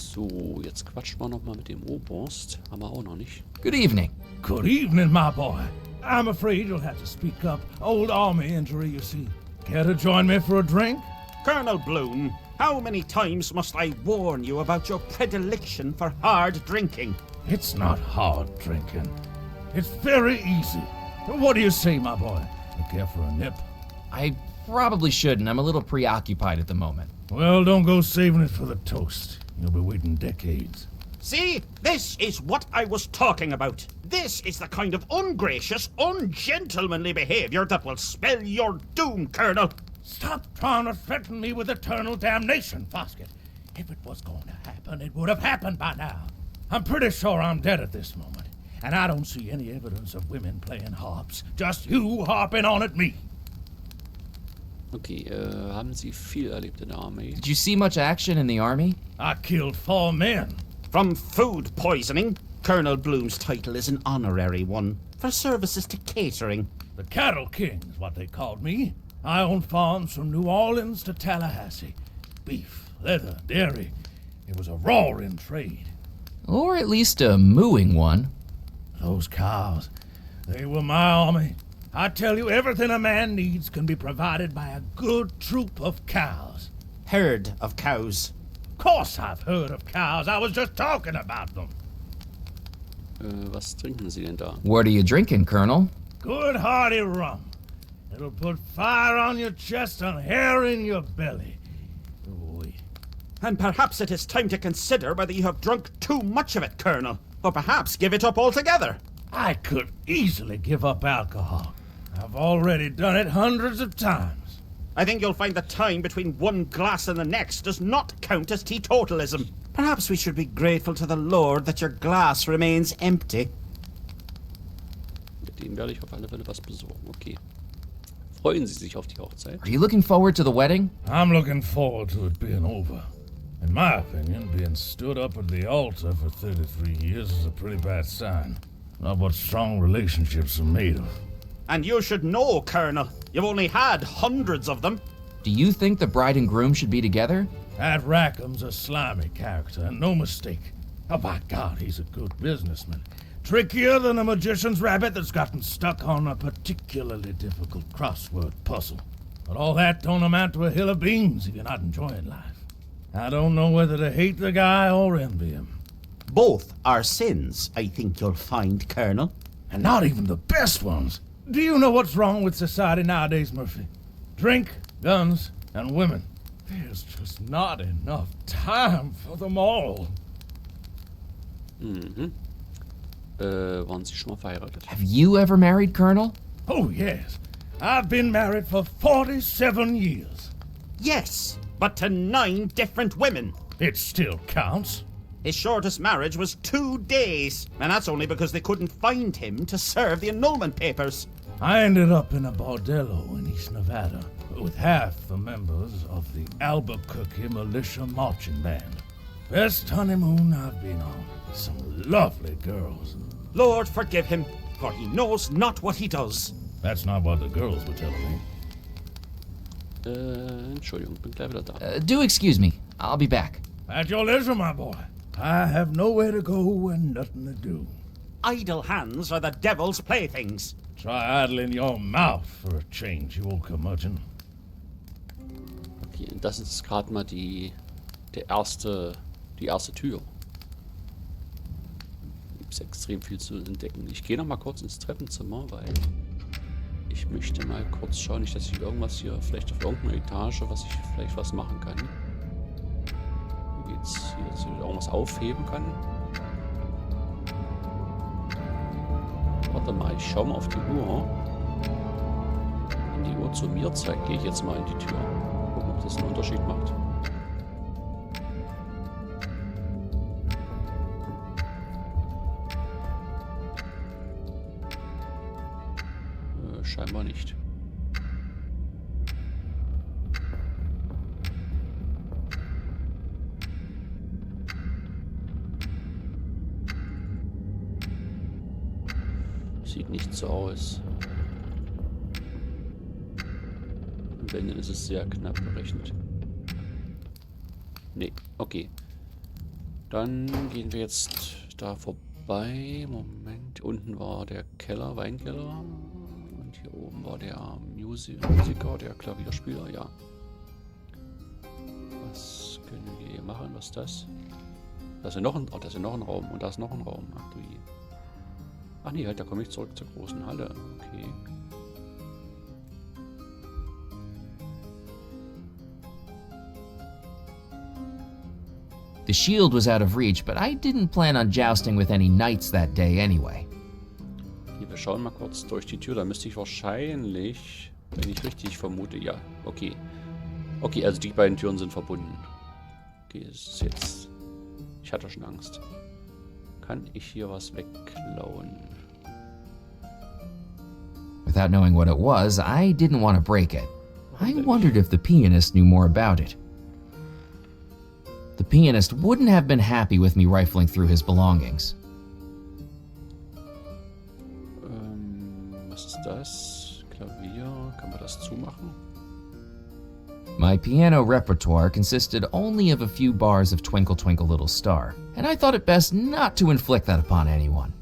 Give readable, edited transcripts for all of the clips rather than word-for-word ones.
So, jetzt quatschen wir nochmal mit dem Oberst. Haben wir auch noch nicht. Good evening. Good evening, my boy. I'm afraid you'll have to speak up. Old army injury, you see. Care to join me for a drink? Colonel Bloom, how many times must I warn you about your predilection for hard drinking? It's not hard drinking. It's very easy. What do you say, my boy? You care for a nip? I probably shouldn't. I'm a little preoccupied at the moment. Well, don't go saving it for the toast. You'll be waiting decades. See, this is what I was talking about. This is the kind of ungracious, ungentlemanly behavior that will spell your doom, Colonel. Stop trying to threaten me with eternal damnation, Foskett. If it was going to happen, it would have happened by now. I'm pretty sure I'm dead at this moment, and I don't see any evidence of women playing harps. Just you harping on at me. Okay, haben Sie viel erlebt in der Armee? Did you see much action in the army? I killed 4 men. From food poisoning, Colonel Bloom's title is an honorary one for services to catering. The Cattle King is what they called me. I owned farms from New Orleans to Tallahassee. Beef, leather, dairy. It was a roaring trade. Or at least a mooing one. Those cows, they were my army. I tell you, everything a man needs can be provided by a good troop of cows. Herd of cows. Of course I've heard of cows. I was just talking about them. Was trinken Sie denn da? What are you drinking, Colonel? Good hearty rum. It'll put fire on your chest and hair in your belly. Oui. And perhaps it is time to consider whether you have drunk too much of it, Colonel. Or perhaps give it up altogether. I could easily give up alcohol. I've already done it hundreds of times. I think you'll find the time between one glass and the next does not count as teetotalism. Perhaps we should be grateful to the Lord that your glass remains empty. Mit dem werde ich auf alle Fälle was besorgen. Okay. Freuen Sie sich auf die Hochzeit? Are you looking forward to the wedding? I'm looking forward to it being over. In my opinion, being stood up at the altar for 33 years is a pretty bad sign. Not what strong relationships are made of. And you should know, Colonel. You've only had hundreds of them. Do you think the bride and groom should be together? That Rackham's a slimy character, and no mistake. Oh, by God, he's a good businessman. Trickier than a magician's rabbit that's gotten stuck on a particularly difficult crossword puzzle. But all that don't amount to a hill of beans if you're not enjoying life. I don't know whether to hate the guy or envy him. Both are sins, I think you'll find, Colonel. And not even the best ones. Do you know what's wrong with society nowadays, Murphy? Drink, guns, and women. There's just not enough time for them all. Mhm. Waren Sie schon mal verheiratet? Have you ever married, Colonel? Oh, yes. I've been married for 47 years. Yes, but to 9 different women. It still counts. His shortest marriage was 2 days, and that's only because they couldn't find him to serve the annulment papers. I ended up in a bordello in East Nevada with half the members of the Albuquerque Militia Marching Band. Best honeymoon I've been on. Some lovely girls. Lord forgive him, for he knows not what he does. That's not what the girls were telling me. Entschuldigung, bin gleich wieder da. Do excuse me. I'll be back. At your leisure, my boy. I have nowhere to go and nothing to do. Idle hands are the devil's playthings. Try idling your mouth for a change, you old curmudgeon. Okay, das ist gerade mal die erste Tür. Gibt extrem viel zu entdecken. Ich gehe noch mal kurz ins Treppenzimmer, weil ich möchte mal kurz schauen, nicht, dass ich irgendwas hier, vielleicht auf irgendeiner Etage, was ich vielleicht was machen kann. Wie geht's hier, dass ich irgendwas aufheben kann? Warte mal, ich schau mal auf die Uhr. Wenn die Uhr zu mir zeigt, gehe ich jetzt mal in die Tür. Gucken, ob das einen Unterschied macht. Scheinbar nicht. Sieht nicht so aus. Und wenn, dann ist es sehr knapp berechnet. Nee, okay. Dann gehen wir jetzt da vorbei. Moment, unten war der Keller, Weinkeller. Und hier oben war der Musiker, der Klavierspieler, ja. Was können wir hier machen? Was ist das? Da ist ja noch ein, da ist ja noch ein Raum und da ist noch ein Raum. Ach du je. Ach nee, halt, da komme ich zurück zur großen Halle. Okay. The shield was out of reach, but I didn't plan on jousting with any knights that day anyway. Okay, wir schauen mal kurz durch die Tür. Da müsste ich wahrscheinlich, wenn ich richtig vermute, ja, okay. Okay, also die beiden Türen sind verbunden. Okay, es ist jetzt... Ich hatte schon Angst. Kann ich hier was wegklauen? Without knowing what it was, I didn't want to break it. I wondered if the pianist knew more about it. The pianist wouldn't have been happy with me rifling through his belongings. Was ist das? Klavier. Kann man das zumachen? My piano repertoire consisted only of a few bars of Twinkle Twinkle Little Star, and I thought it best not to inflict that upon anyone.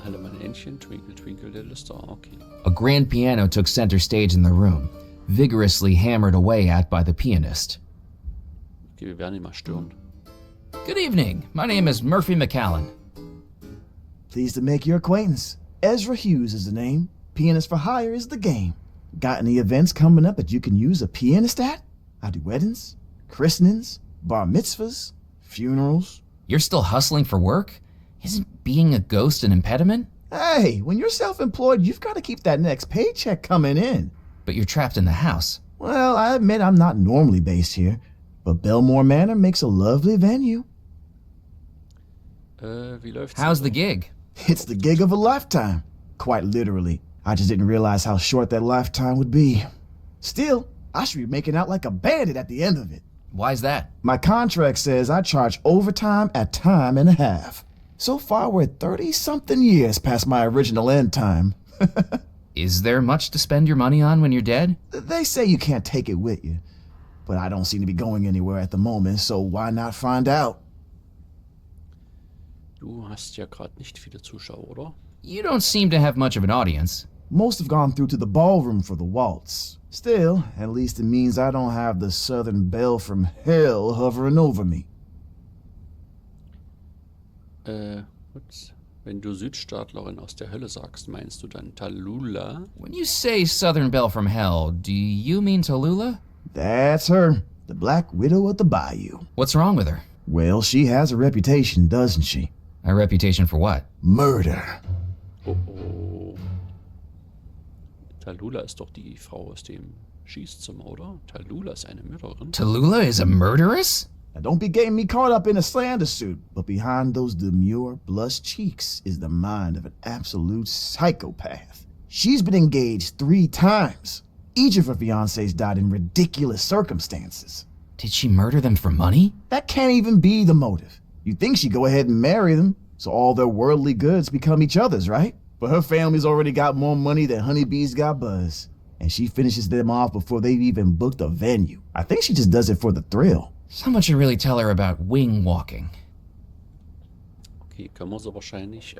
Alle meine Entchen, Twinkle Twinkle Little Star, okay. A grand piano took center stage in the room, vigorously hammered away at by the pianist. Okay, wir werden ihn mal stören. Good evening, my name is Murphy McCallan. Pleased to make your acquaintance. Ezra Hughes is the name. Pianist for hire is the game. Got any events coming up that you can use a pianist at? I do weddings, christenings, bar mitzvahs, funerals. You're still hustling for work? Isn't being a ghost an impediment? Hey, when you're self-employed, you've got to keep that next paycheck coming in. But you're trapped in the house. Well, I admit I'm not normally based here, but Belmore Manor makes a lovely venue. Wie läuft's? How's the gig? It's the gig of a lifetime. Quite literally. I just didn't realize how short that lifetime would be. Still, I should be making out like a bandit at the end of it. Why's that? My contract says I charge overtime at time and a half. So far, we're 30-something years past my original end time. Is there much to spend your money on when you're dead? They say you can't take it with you. But I don't seem to be going anywhere at the moment, so why not find out? Du hast ja gerade nicht viele Zuschauer, oder? You don't seem to have much of an audience. Most have gone through to the ballroom for the waltz. Still, at least it means I don't have the southern belle from hell hovering over me. Gut. Wenn du Südstaatlerin aus der Hölle sagst, meinst du dann Tallulah? When you say Southern Belle from Hell, do you mean Tallulah? That's her, the Black Widow of the Bayou. What's wrong with her? Well, she has a reputation, doesn't she? A reputation for what? Murder. Oh oh. Tallulah ist doch die Frau aus dem Schießzimmer, oder? Tallulah ist eine Mörderin. Tallulah is a murderess? Now, don't be getting me caught up in a slander suit, but behind those demure, blush cheeks is the mind of an absolute psychopath. She's been engaged 3 times. Each of her fiancés died in ridiculous circumstances. Did she murder them for money? That can't even be the motive. You'd think she'd go ahead and marry them, so all their worldly goods become each other's, right? But her family's already got more money than honeybees got buzz. And she finishes them off before they've even booked a venue. I think she just does it for the thrill. Someone should really tell her about wing walking. Okay, können wir so wahrscheinlich,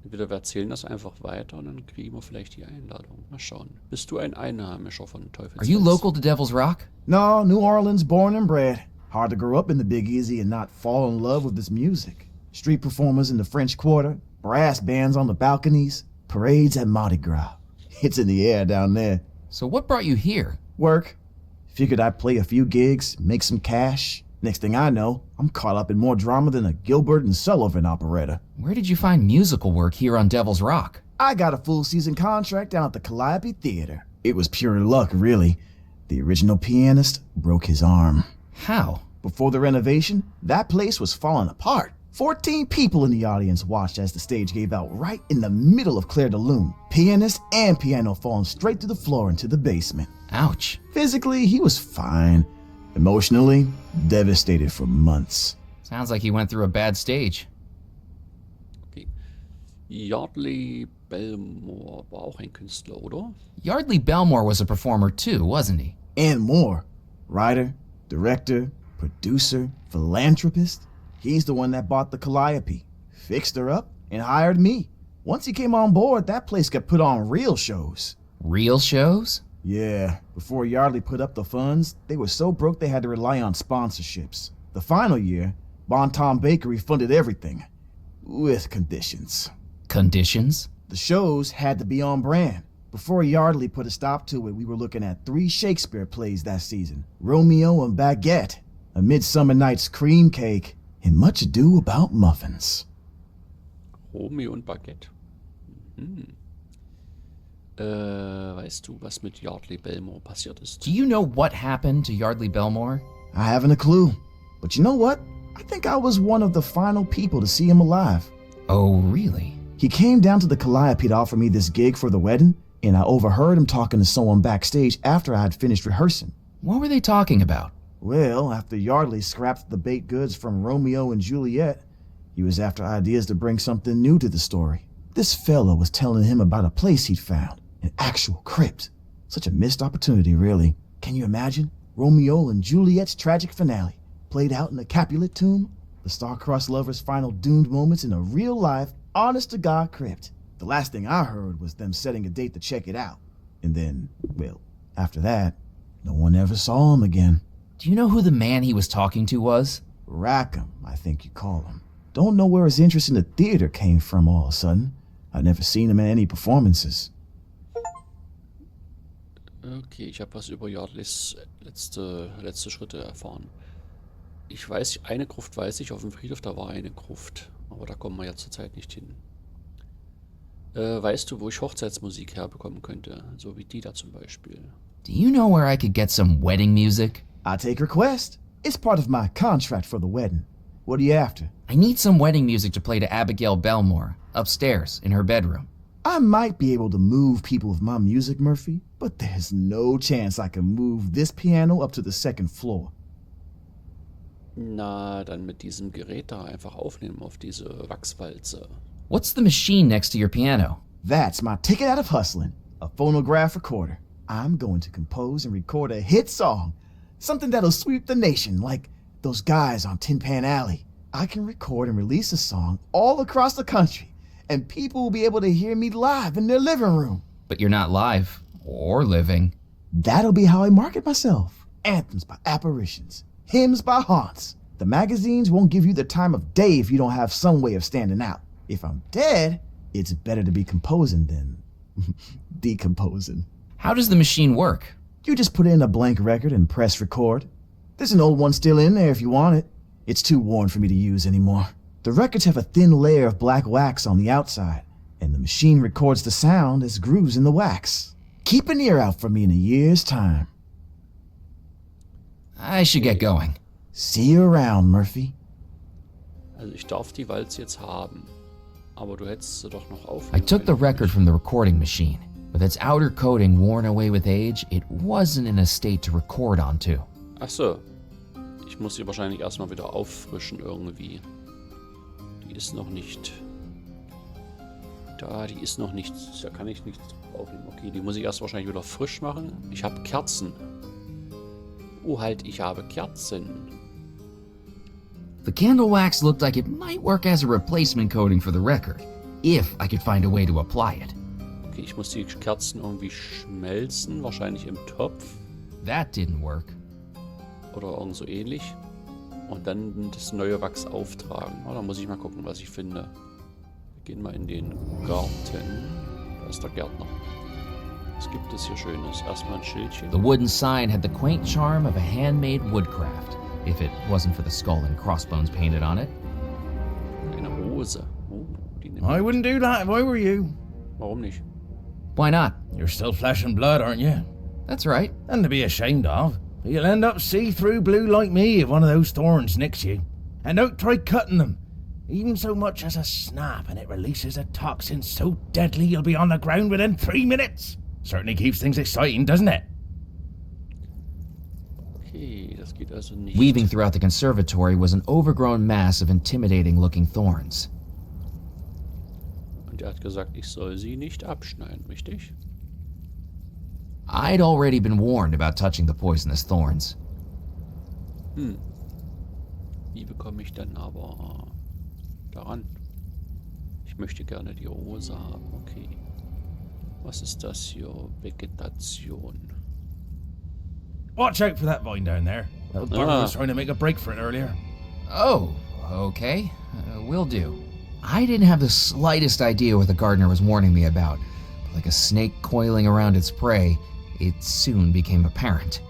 entweder wir erzählen das einfach weiter und dann kriegen wir vielleicht die Einladung. Mal schauen. Bist du ein Einheimischer von Teufelsfels? Are you local to Devil's Rock? No, New Orleans born and bred. Hard to grow up in the Big Easy and not fall in love with this music. Street performers in the French Quarter, brass bands on the balconies, parades at Mardi Gras. It's in the air down there. So what brought you here? Work. Figured I'd play a few gigs, make some cash. Next thing I know, I'm caught up in more drama than a Gilbert and Sullivan operetta. Where did you find musical work here on Devil's Rock? I got a full season contract down at the Calliope Theater. It was pure luck, really. The original pianist broke his arm. How? Before the renovation, that place was falling apart. 14 people in the audience watched as the stage gave out right in the middle of Claire de Lune. Pianist and piano falling straight through the floor into the basement. Ouch. Physically, he was fine. Emotionally, devastated for months. Sounds like he went through a bad stage. Okay. Yardley Belmore war auch ein Künstler, oder? Yardley Belmore was a performer too, wasn't he? And more. Writer, director, producer, philanthropist. He's the one that bought the Calliope, fixed her up, and hired me. Once he came on board, that place got put on real shows. Real shows? Yeah, before Yardley put up the funds, they were so broke they had to rely on sponsorships. The final year, Bon Tom Bakery funded everything, with conditions. Conditions? The shows had to be on brand. Before Yardley put a stop to it, we were looking at 3 Shakespeare plays that season. Romeo and Baguette, A Midsummer Night's Cream Cake, and Much Ado About Muffins. Romeo und Baguette. Mhm. Weißt du, was mit Yardley Belmore passiert ist? Do you know what happened to Yardley Belmore? I haven't a clue. But you know what? I think I was one of the final people to see him alive. Oh, really? He came down to the Calliope to offer me this gig for the wedding, and I overheard him talking to someone backstage after I had finished rehearsing. What were they talking about? Well, after Yardley scrapped the baked goods from Romeo and Juliet, he was after ideas to bring something new to the story. This fella was telling him about a place he'd found, an actual crypt. Such a missed opportunity, really. Can you imagine? Romeo and Juliet's tragic finale, played out in a Capulet tomb? The star-crossed lovers' final doomed moments in a real-life, honest-to-God crypt. The last thing I heard was them setting a date to check it out. And then, well, after that, no one ever saw him again. Do you know who the man he was talking to was? Rackham, I think you call him. Don't know where his interest in the theater came from all of a sudden. I'd never seen him in any performances. Okay, ich habe was über Yardleys letzte Schritte erfahren. Ich weiß, eine Gruft weiß ich, auf dem Friedhof, da war eine Gruft. Aber da kommen wir ja zurzeit nicht hin. Weißt du, wo ich Hochzeitsmusik herbekommen könnte? So wie die da zum Beispiel. Do you know where I could get some wedding music? I take request. It's part of my contract for the wedding. What are you after? I need some wedding music to play to Abigail Belmore, upstairs in her bedroom. I might be able to move people with my music, Murphy, but there's no chance I can move this piano up to the 2nd floor. Na, dann mit diesem Gerät da einfach aufnehmen auf diese Wachswalze. What's the machine next to your piano? That's my ticket out of hustling, a phonograph recorder. I'm going to compose and record a hit song, something that'll sweep the nation like those guys on Tin Pan Alley. I can record and release a song all across the country, and people will be able to hear me live in their living room. But you're not live, or living. That'll be how I market myself. Anthems by apparitions, hymns by haunts. The magazines won't give you the time of day if you don't have some way of standing out. If I'm dead, it's better to be composing than decomposing. How does the machine work? You just put in a blank record and press record. There's an old one still in there if you want it. It's too worn for me to use anymore. The records have a thin layer of black wax on the outside, and the machine records the sound as grooves in the wax. Keep an ear out for me in a year's time. I should get going. See you around, Murphy. Also ich darf die Walze jetzt haben. Aber du hättest sie doch noch aufnehmen I took the können. record from the recording machine. With its outer coating worn away with age, it wasn't in a state to record onto. Ach so. Ich muss sie wahrscheinlich erstmal wieder auffrischen irgendwie. Die ist noch nicht... Da kann ich nichts aufnehmen. Okay, die muss ich erst wahrscheinlich wieder frisch machen. Ich habe Kerzen. Oh halt, ich habe Kerzen. The candle wax looked like it might work as a replacement coating for the record, if I could find a way to apply it. Okay, ich muss die Kerzen irgendwie schmelzen, wahrscheinlich im Topf That didn't work. oder irgend so ähnlich. Und dann das neue Wachs auftragen. Oh, da muss ich mal gucken, was ich finde. Wir gehen mal in den Garten. Da ist der Gärtner. Was gibt es hier Schönes? Erstmal ein Schildchen. The wooden sign had the quaint charm of a handmade woodcraft, if it wasn't for the skull and crossbones painted on it. Eine Rose. Oh, die nehmen I wir. wouldn't do that if I were you. Warum nicht? Why not? You're still flesh and blood, aren't you? That's right. Nothing to be ashamed of. But you'll end up see-through blue like me if one of those thorns nicks you. And don't try cutting them. Even so much as a snap and it releases a toxin so deadly you'll be on the ground within 3 minutes. Certainly keeps things exciting, doesn't it? Okay, das geht also nicht. Weaving throughout the conservatory was an overgrown mass of intimidating-looking thorns. Und er hat gesagt, ich soll sie nicht abschneiden, richtig? I'd already been warned about touching the poisonous thorns. Wie bekomme ich dann aber daran? Ich möchte gerne die Rose haben. Okay. Was ist das hier? Vegetation. Watch out for that vine down there. That gardener was trying to make a break for it earlier. Oh, okay. Will do. I didn't have the slightest idea what the gardener was warning me about. But like a snake coiling around its prey, it soon became apparent.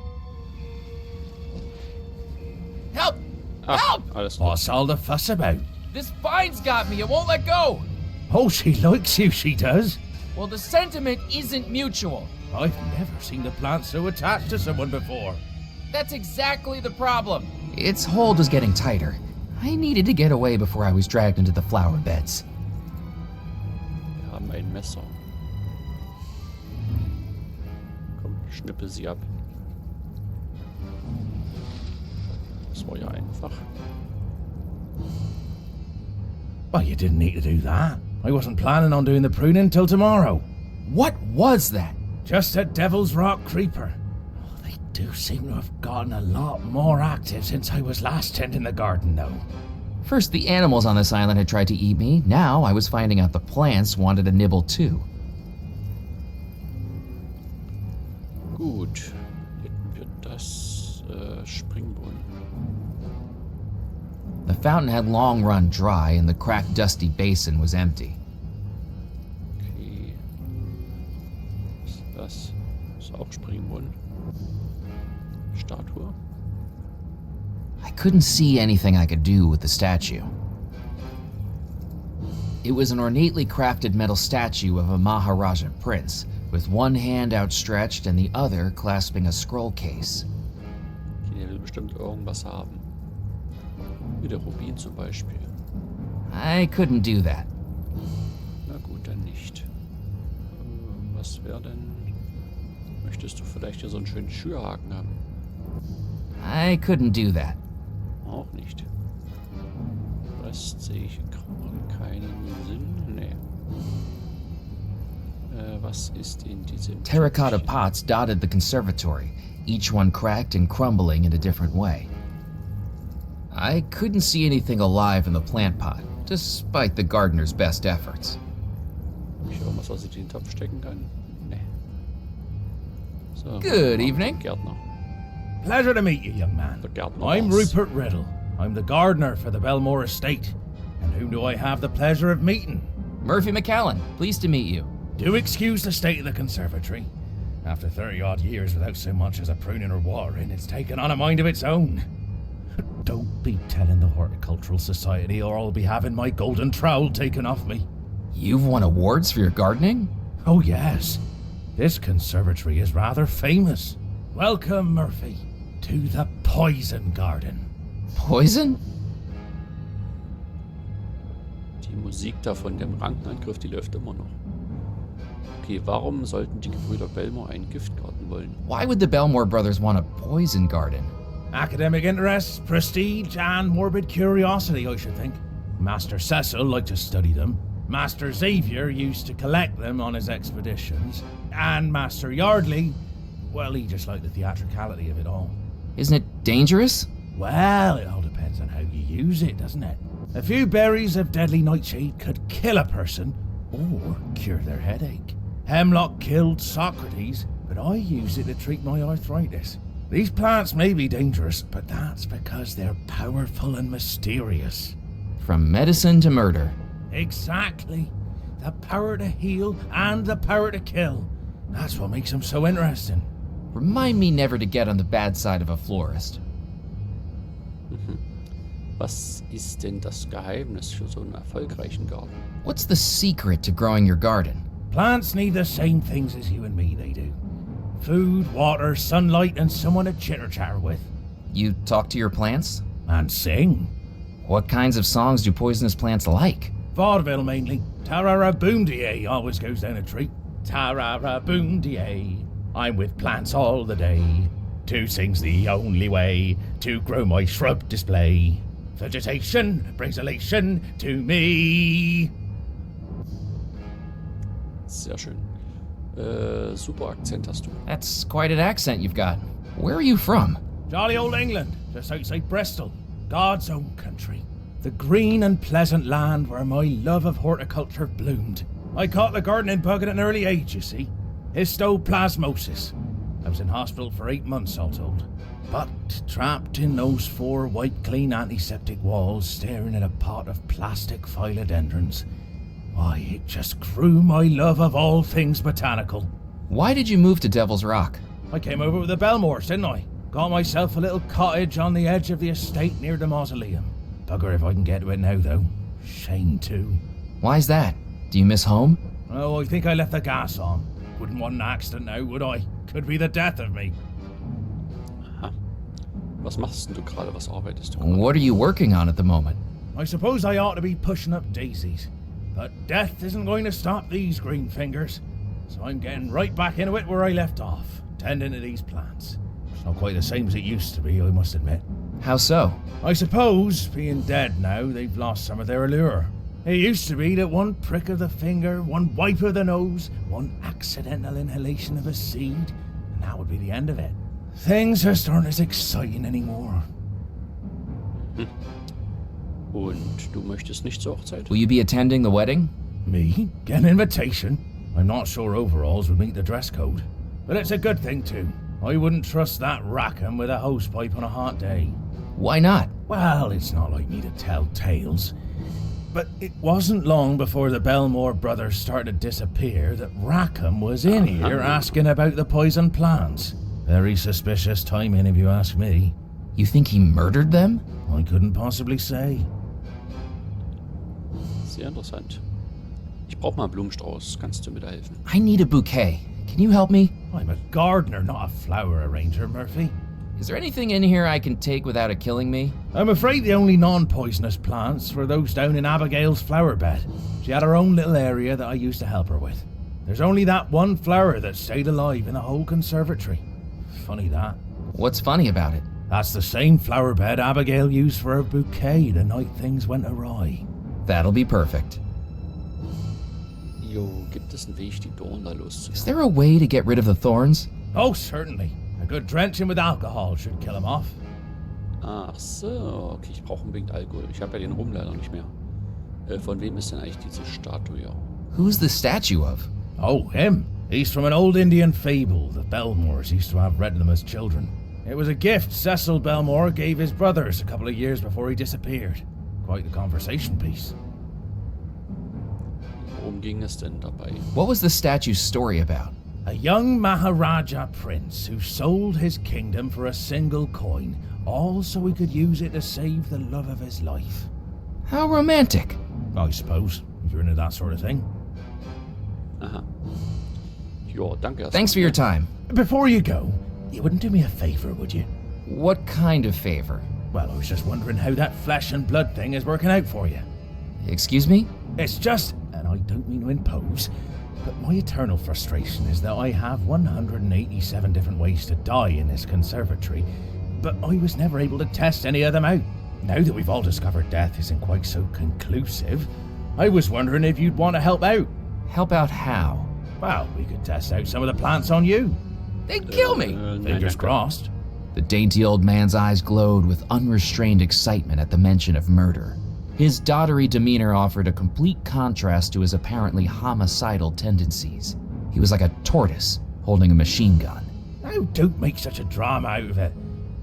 Help! Help! Alles klar. What's all the fuss about? This vine's got me. It won't let go. Oh, she likes you, she does. Well, the sentiment isn't mutual. I've never seen the plant so attached to someone before. That's exactly the problem. Its hold was getting tighter. I needed to get away before I was dragged into the flower beds. Wir haben ein Messer. Komm, schnippe sie ab. Das war ja einfach. Well, you didn't need to do that. I wasn't planning on doing the pruning till tomorrow. What was that? Just a Devil's Rock creeper. Oh, they do seem to have gotten a lot more active since I was last tending the garden, though. First, the animals on this island had tried to eat me. Now, I was finding out the plants wanted a nibble too. Gut. Hätten wir das Springbrunnen. The fountain had long run dry, and the cracked, dusty basin was empty. Okay. Was ist das? Ist auch Springbrunnen. Statue. I couldn't see anything I could do with the statue. It was an ornately crafted metal statue of a Maharaja prince, with one hand outstretched and the other clasping a scroll case. Okay, der will bestimmt irgendwas haben. Wie der Rubin zum Beispiel. I couldn't do that. Na gut, dann nicht. Was wäre denn... Möchtest du vielleicht hier so einen schönen Schürhaken haben? I couldn't do that. Auch nicht. Das sehe ich gerade keinen Sinn. Nee. Was ist in diesem... Terracotta Töpfchen? pots dotted the conservatory, each one cracked and crumbling in a different way. I couldn't see anything alive in the plant pot, despite the gardener's best efforts. Hab ich irgendwas, was ich in den Topf stecken kann? Nee. So, Good evening. Gärtner. Pleasure to meet you, young man. The gardener I'm boss. Rupert Riddle. I'm the gardener for the Belmore estate. And whom do I have the pleasure of meeting? Murphy McCallan, pleased to meet you. Do excuse the state of the conservatory. After 30-odd years without so much as a pruning or watering, it's taken on a mind of its own. Don't be telling the Horticultural Society or I'll be having my golden trowel taken off me. You've won awards for your gardening? Oh yes, this conservatory is rather famous. Welcome, Murphy, to the Poison Garden. Poison? Die Musik da von dem Rankenangriff, die läuft immer noch. Okay, warum sollten die Gebrüder Belmore einen Giftgarten wollen? Why would the Belmore brothers want a poison garden? Academic interests, prestige, and morbid curiosity, I should think. Master Cecil liked to study them. Master Xavier used to collect them on his expeditions. And Master Yardley, well, he just liked the theatricality of it all. Isn't it dangerous? Well, it all depends on how you use it, doesn't it? A few berries of deadly nightshade could kill a person or cure their headache. Hemlock killed Socrates, but I use it to treat my arthritis. These plants may be dangerous, but that's because they're powerful and mysterious. From medicine to murder. Exactly. The power to heal and the power to kill. That's what makes them so interesting. Remind me never to get on the bad side of a florist. Was ist denn das Geheimnis für so einen erfolgreichen Garten? What's the secret to growing your garden? Plants need the same things as you and me, they do. Food, water, sunlight, and someone to chitter-chatter with. You talk to your plants? And sing. What kinds of songs do poisonous plants like? Vaudeville mainly. Tarara-boom-de-ay always goes down a treat. Tarara-boom-de-ay. I'm with plants all the day. To sing's the only way to grow my shrub display. Vegetation brings elation to me. Sehr schön. Super Akzent hast du. That's quite an accent you've got. Where are you from? Jolly old England, just outside Bristol. God's own country. The green and pleasant land where my love of horticulture bloomed. I caught the gardening bug at an early age, you see. Histoplasmosis. I was in hospital for 8 months, all told. But trapped in those 4 white clean antiseptic walls, staring at a pot of plastic philodendrons, why, it just grew my love of all things botanical. Why did you move to Devil's Rock? I came over with the Belmores, didn't I? Got myself a little cottage on the edge of the estate near the mausoleum. Bugger if I can get to it now, though. Shame too. Why's that? Do you miss home? Oh, I think I left the gas on. Wouldn't want an accident now, would I? Could be the death of me. Aha. Was machst denn du gerade? Was arbeitest du gerade? What are you working on at the moment? I suppose I ought to be pushing up daisies. But death isn't going to stop these green fingers. So I'm getting right back into it where I left off, tending to these plants. It's not quite the same as it used to be, I must admit. How so? I suppose, being dead now, they've lost some of their allure. It used to be that one prick of the finger, one wipe of the nose, one accidental inhalation of a seed, and that would be the end of it. Things just aren't as exciting anymore. Und du möchtest nicht zur Hochzeit? Will you be attending the wedding? Me? Get an invitation? I'm not sure overalls would meet the dress code. But it's a good thing too. I wouldn't trust that Rackham with a hosepipe on a hot day. Why not? Well, it's not like me to tell tales. But it wasn't long before the Belmore brothers started to disappear that Rackham was in here asking about the poison plants. Very suspicious timing if you ask me. You think he murdered them? I couldn't possibly say. Sehr interessant. Ich brauche mal einen Blumenstrauß. Kannst du mir da helfen? I need a bouquet. Can you help me? I'm a gardener, not a flower arranger, Murphy. Is there anything in here I can take without it killing me? I'm afraid the only non-poisonous plants were those down in Abigail's flower bed. She had her own little area that I used to help her with. There's only that one flower that stayed alive in the whole conservatory. Funny that. What's funny about it? That's the same flower bed Abigail used for her bouquet the night things went awry. That'll be perfect. Jo, gibt es einen Weg, die Dornen da Is loszuwerden? there a way to get rid of the thorns? Oh, certainly. A good drenching with alcohol should kill him off. Ach so, okay, ich brauche unbedingt Alkohol. Ich habe ja den Rum leider nicht mehr. Von wem ist denn eigentlich diese Statue? Who's the statue of? Oh, him. He's from an old Indian fable the Belmores used to have read them as children. It was a gift Cecil Belmore gave his brothers a couple of years before he disappeared. Quite the conversation piece. Worum ging es denn dabei? What was the statue's story about? A young Maharaja prince who sold his kingdom for a single coin, all so he could use it to save the love of his life. How romantic. I suppose, if you're into that sort of thing. Aha. Jo, danke erstmal. Thanks for your time. Before you go, you wouldn't do me a favor, would you? What kind of favor? Well, I was just wondering how that flesh and blood thing is working out for you. Excuse me? It's just, and I don't mean to impose, but my eternal frustration is that I have 187 different ways to die in this conservatory, but I was never able to test any of them out. Now that we've all discovered death isn't quite so conclusive, I was wondering if you'd want to help out. Help out how? Well, we could test out some of the plants on you. They'd kill me! Nein, Fingers danke. crossed. The dainty old man's eyes glowed with unrestrained excitement at the mention of murder. His dottery demeanor offered a complete contrast to his apparently homicidal tendencies. He was like a tortoise holding a machine gun. Now, don't make such a drama out of it.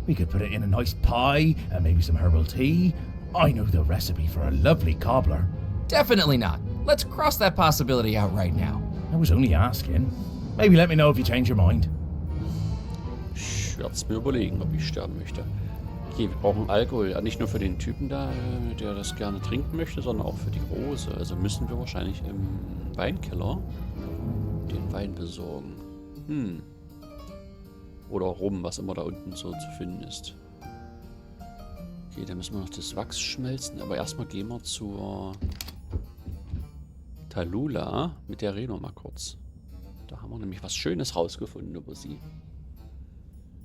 We could put it in a nice pie and maybe some herbal tea. I know the recipe for a lovely cobbler. Definitely not. Let's cross that possibility out right now. I was only asking. Maybe let me know if you change your mind. Ich werde es mir überlegen, ob ich sterben möchte. Okay, wir brauchen Alkohol. Nicht nur für den Typen da, der das gerne trinken möchte, sondern auch für die Rose. Also müssen wir wahrscheinlich im Weinkeller den Wein besorgen. Oder Rum, was immer da unten so zu finden ist. Okay, dann müssen wir noch das Wachs schmelzen. Aber erstmal gehen wir zur Tallulah. Mit der reden wir mal kurz. Da haben wir nämlich was Schönes rausgefunden über sie.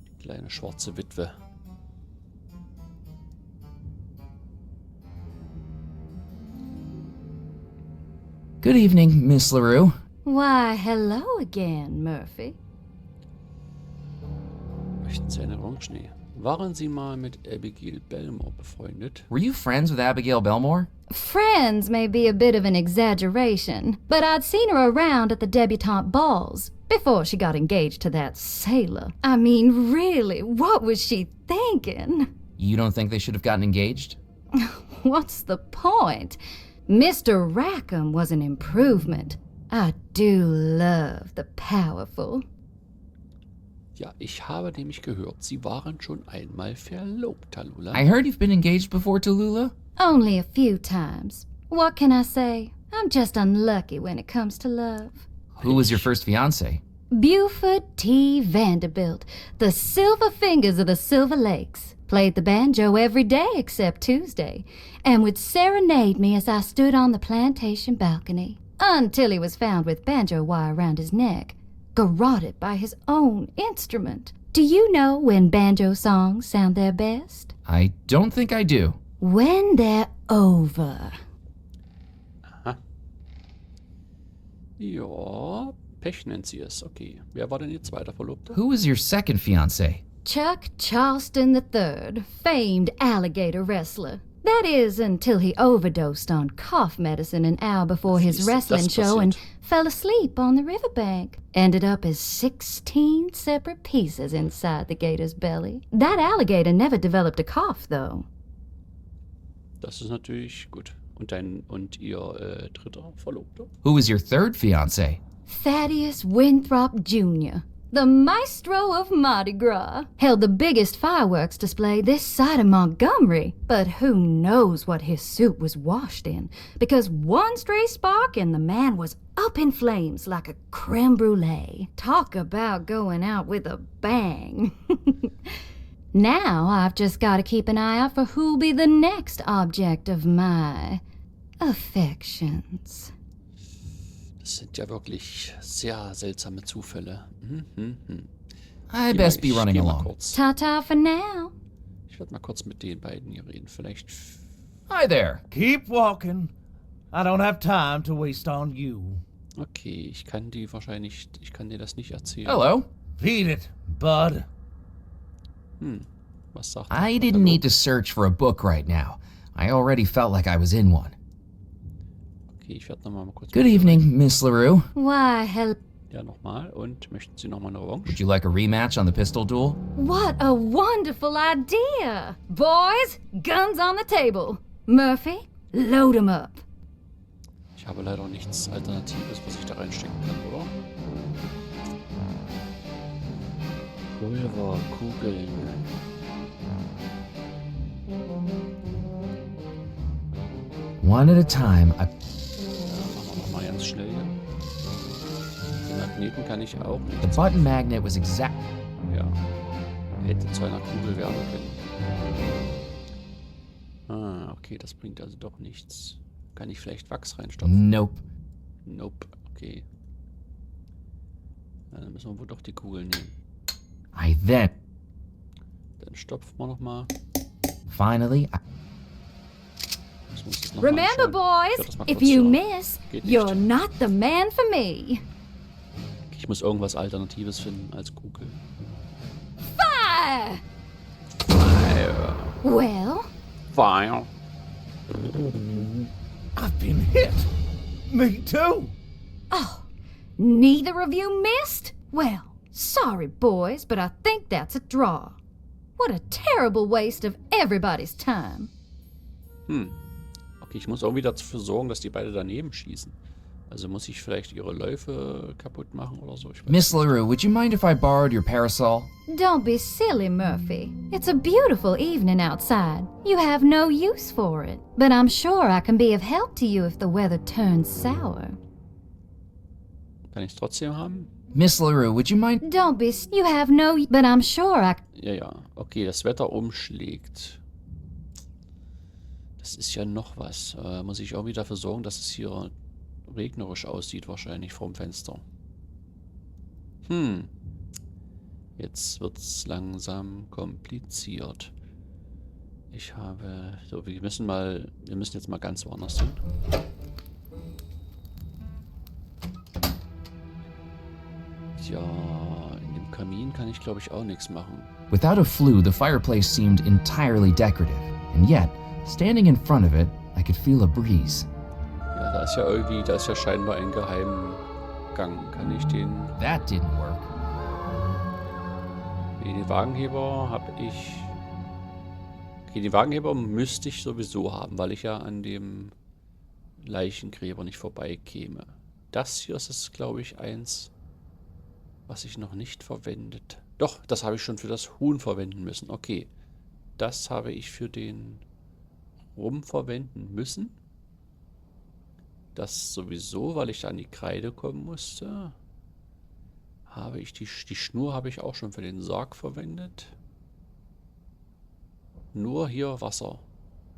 Die kleine schwarze Witwe. Good evening, Miss LaRue. Why, hello again, Murphy. Möchten Sie eine Orange? Nee. Waren Sie mal mit Abigail Belmore befreundet? Were you friends with Abigail Belmore? Friends may be a bit of an exaggeration, but I'd seen her around at the debutante balls before she got engaged to that sailor. I mean, really, what was she thinking? You don't think they should have gotten engaged? What's the point? Mr. Rackham was an improvement. I do love the powerful. Ja, ich habe nämlich gehört, Sie waren schon einmal verlobt, Tallulah. I heard you've been engaged before, Tallulah. Only a few times. What can I say? I'm just unlucky when it comes to love. Who was your first fiancé? Buford T. Vanderbilt, the Silver Fingers of the Silver Lakes. Played the banjo every day except Tuesday, and would serenade me as I stood on the plantation balcony, until he was found with banjo wire around his neck, garroted by his own instrument. Do you know when banjo songs sound their best? I don't think I do. When they're over. Ja, Pech nennt sie es. Okay. Wer war denn Ihr zweiter Verlobter? Who was your second fiancé? Chuck Charleston III, famed alligator wrestler. That is, until he overdosed on cough medicine an hour before his Siehste, wrestling das show and passiert. fell asleep on the riverbank. Ended up as 16 separate pieces inside the gator's belly. That alligator never developed a cough, though. Das ist natürlich gut. Und Ihr dritter Verlobter? Who was your third fiancé? Thaddeus Winthrop Jr., the maestro of Mardi Gras, held the biggest fireworks display this side of Montgomery. But who knows what his suit was washed in, because one stray spark and the man was up in flames like a creme brulee. Talk about going out with a bang. Now I've just got to keep an eye out for who'll be the next object of my affections. Das sind ja wirklich sehr seltsame Zufälle. I best be running geh mal along. kurz. Ta-ta for now. Ich werde mal kurz mit den beiden hier reden. Vielleicht. Hi there. Keep walking. I don't have time to waste on you. Okay, ich kann dir das nicht erzählen. Hello. Beat it, bud. Was sagt I didn't need to search for a book right now. I already felt like I was in one. Okay, ich werde nochmal kurz. Good evening, Miss LaRue. Why, hell, Ja, nochmal. Und möchten Sie nochmal eine Orange? Would you like a rematch on the pistol duel? what a wonderful idea! Boys, guns on the table. Murphy, load 'em up. Ich habe leider nichts Alternatives, was ich da reinstecken kann, oder? Pulver, Kugeln. One at a time. Ja, machen wir nochmal ganz schnell hier. Die Magneten kann ich auch nicht. The button magnet was exact. Ja. Hätte zu einer Kugel werden können. Ah, okay, das bringt also doch nichts. Kann ich vielleicht Wachs reinstopfen? Nope. Nope, okay. Ja, dann müssen wir wohl doch die Kugel nehmen. I then. Dann stopfen wir nochmal. Finally, Remember, boys, if you miss, Geht you're nicht. not the man for me. Ich muss irgendwas Alternatives finden als Kugel. Fire! Fire. Well, Fire. I've been hit. Me too. neither of you missed? Well, sorry, boys, but I think that's a draw. What a terrible waste of everybody's time. Okay, ich muss irgendwie dafür sorgen, dass die beide daneben schießen. Also muss ich vielleicht ihre Läufe kaputt machen oder so. Ich weiß Miss nicht. LaRue, would you mind if I borrowed your parasol? Don't be silly, Murphy. It's a beautiful evening outside. You have no use for it. But I'm sure I can be of help to you if the weather turns sour. Kann ich es trotzdem haben? Miss LaRue, would you mind? Don't be... You have no... But I'm sure I... Ja, ja. Okay, das Wetter umschlägt. Das ist ja noch was. Muss ich irgendwie dafür sorgen, dass es hier regnerisch aussieht wahrscheinlich vorm Fenster. Jetzt wird's langsam kompliziert. Ich habe... So, wir müssen jetzt mal ganz woanders hin. Ja, in dem Kamin kann ich, glaube ich, auch nichts machen. Without a flue, the fireplace seemed entirely decorative, and yet, standing in front of it, I could feel a breeze. Ja, da ist ja scheinbar ein Geheimgang. Kann ich den... That didn't work. Den Wagenheber habe ich... Okay, den Wagenheber müsste ich sowieso haben, weil ich ja an dem Leichengräber nicht vorbeikäme. Das hier ist es, glaube ich, eins, was ich noch nicht verwendet. Doch, das habe ich schon für das Huhn verwenden müssen. Okay, das habe ich für den Rum verwenden müssen. Das sowieso, weil ich da an die Kreide kommen musste. Habe ich die Schnur habe ich auch schon für den Sarg verwendet. Nur hier Wasser.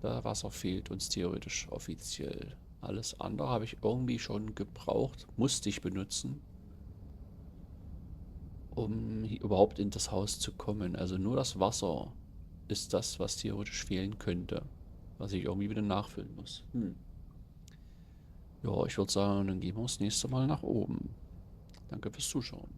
Da Wasser fehlt uns theoretisch offiziell. Alles andere habe ich irgendwie schon gebraucht, musste ich benutzen, um überhaupt in das Haus zu kommen. Also nur das Wasser ist das, was theoretisch fehlen könnte, was ich irgendwie wieder nachfüllen muss. Ja, ich würde sagen, dann gehen wir das nächste Mal nach oben. Danke fürs Zuschauen.